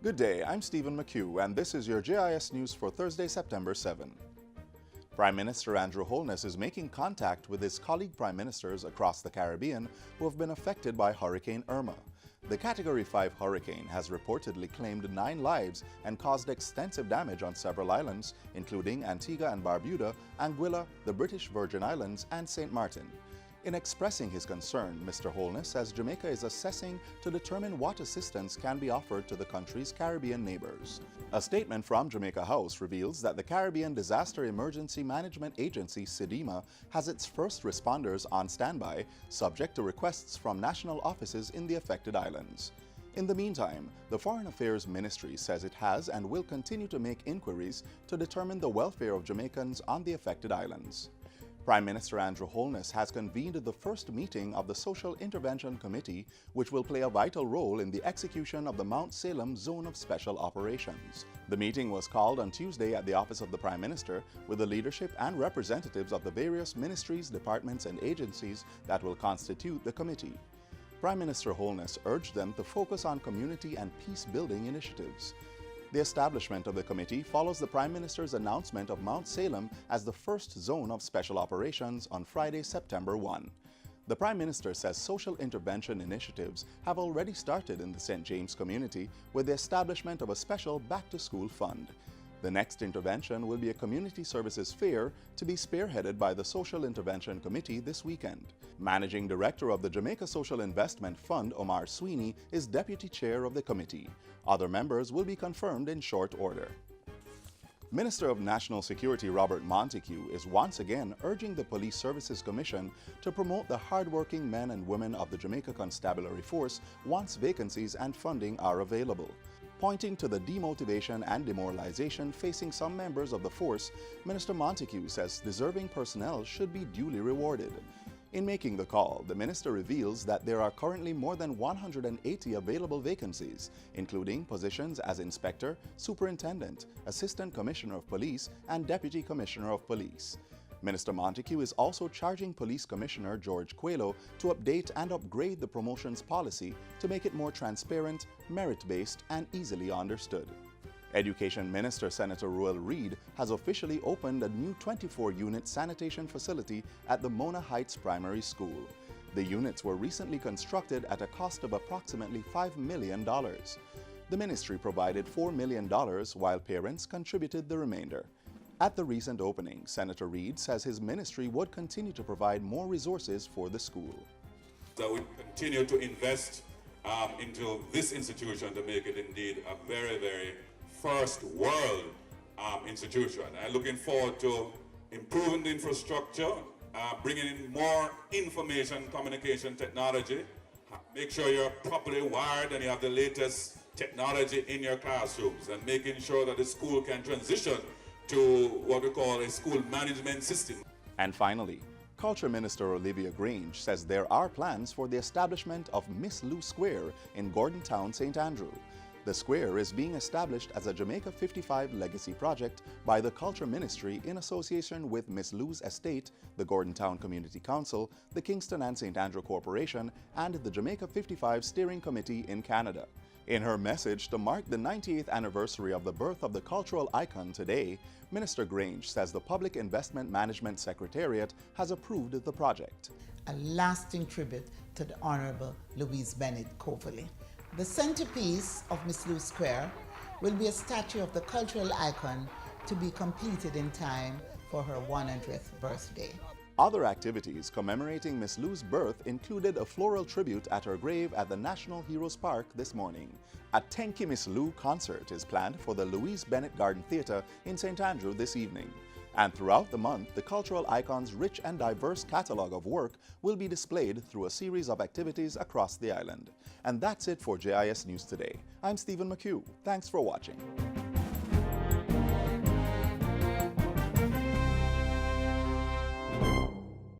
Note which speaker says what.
Speaker 1: Good day, I'm Stephen McHugh, and this is your JIS News for Thursday, September 7. Prime Minister Andrew Holness is making contact with his colleague prime ministers across the Caribbean who have been affected by Hurricane Irma. The Category 5 hurricane has reportedly claimed 9 lives and caused extensive damage on several islands, including Antigua and Barbuda, Anguilla, the British Virgin Islands, and St. Martin. In expressing his concern, Mr. Holness says Jamaica is assessing to determine what assistance can be offered to the country's Caribbean neighbors. A statement from Jamaica House reveals that the Caribbean Disaster Emergency Management Agency, CDEMA, has its first responders on standby, subject to requests from national offices in the affected islands. In the meantime, the Foreign Affairs Ministry says it has and will continue to make inquiries to determine the welfare of Jamaicans on the affected islands. Prime Minister Andrew Holness has convened the first meeting of the Social Intervention Committee, which will play a vital role in the execution of the Mount Salem Zone of Special Operations. The meeting was called on Tuesday at the office of the Prime Minister with the leadership and representatives of the various ministries, departments, and agencies that will constitute the committee. Prime Minister Holness urged them to focus on community and peace-building initiatives. The establishment of the committee follows the Prime Minister's announcement of Mount Salem as the first zone of special operations on Friday, September 1. The Prime Minister says social intervention initiatives have already started in the St. James community with the establishment of a special back-to-school fund. The next intervention will be a community services fair to be spearheaded by the Social Intervention Committee this weekend. Managing Director of the Jamaica Social Investment Fund, Omar Sweeney, is Deputy Chair of the committee. Other members will be confirmed in short order. Minister of National Security Robert Montego is once again urging the Police Services Commission to promote the hardworking men and women of the Jamaica Constabulary Force once vacancies and funding are available. Pointing to the demotivation and demoralization facing some members of the force, Minister Montego says deserving personnel should be duly rewarded. In making the call, the minister reveals that there are currently more than 180 available vacancies, including positions as Inspector, Superintendent, Assistant Commissioner of Police, and Deputy Commissioner of Police. Minister Montego is also charging Police Commissioner George Coelho to update and upgrade the promotions policy to make it more transparent, merit-based, and easily understood. Education Minister Senator Ruel Reid has officially opened a new 24-unit sanitation facility at the Mona Heights Primary School. The units were recently constructed at a cost of approximately $5 million. The ministry provided $4 million while parents contributed the remainder. At the recent opening, Senator Reid says his ministry would continue to provide more resources for the school.
Speaker 2: That we continue to invest into this institution to make it indeed a very, very first world institution. I'm looking forward to improving the infrastructure, bringing in more information communication technology, make sure you're properly wired and you have the latest technology in your classrooms, and making sure that the school can transition to what we call a school management system.
Speaker 1: And finally, Culture Minister Olivia Grange says there are plans for the establishment of Miss Lou Square in Gordon Town, St. Andrew. The square is being established as a Jamaica 55 legacy project by the Culture Ministry in association with Miss Lou's estate, the Gordon Town Community Council, the Kingston and St. Andrew Corporation, and the Jamaica 55 Steering Committee in Canada. In her message to mark the 98th anniversary of the birth of the cultural icon today, Minister Grange says the Public Investment Management Secretariat has approved the project.
Speaker 3: A lasting tribute to the Honorable Louise Bennett Coverley. The centerpiece of Miss Lou Square will be a statue of the cultural icon to be completed in time for her 100th birthday.
Speaker 1: Other activities commemorating Miss Lou's birth included a floral tribute at her grave at the National Heroes Park this morning. A Thank You Miss Lou concert is planned for the Louise Bennett Garden Theatre in St. Andrew this evening. And throughout the month, the cultural icon's rich and diverse catalogue of work will be displayed through a series of activities across the island. And that's it for JIS News Today. I'm Stephen McHugh. Thanks for watching.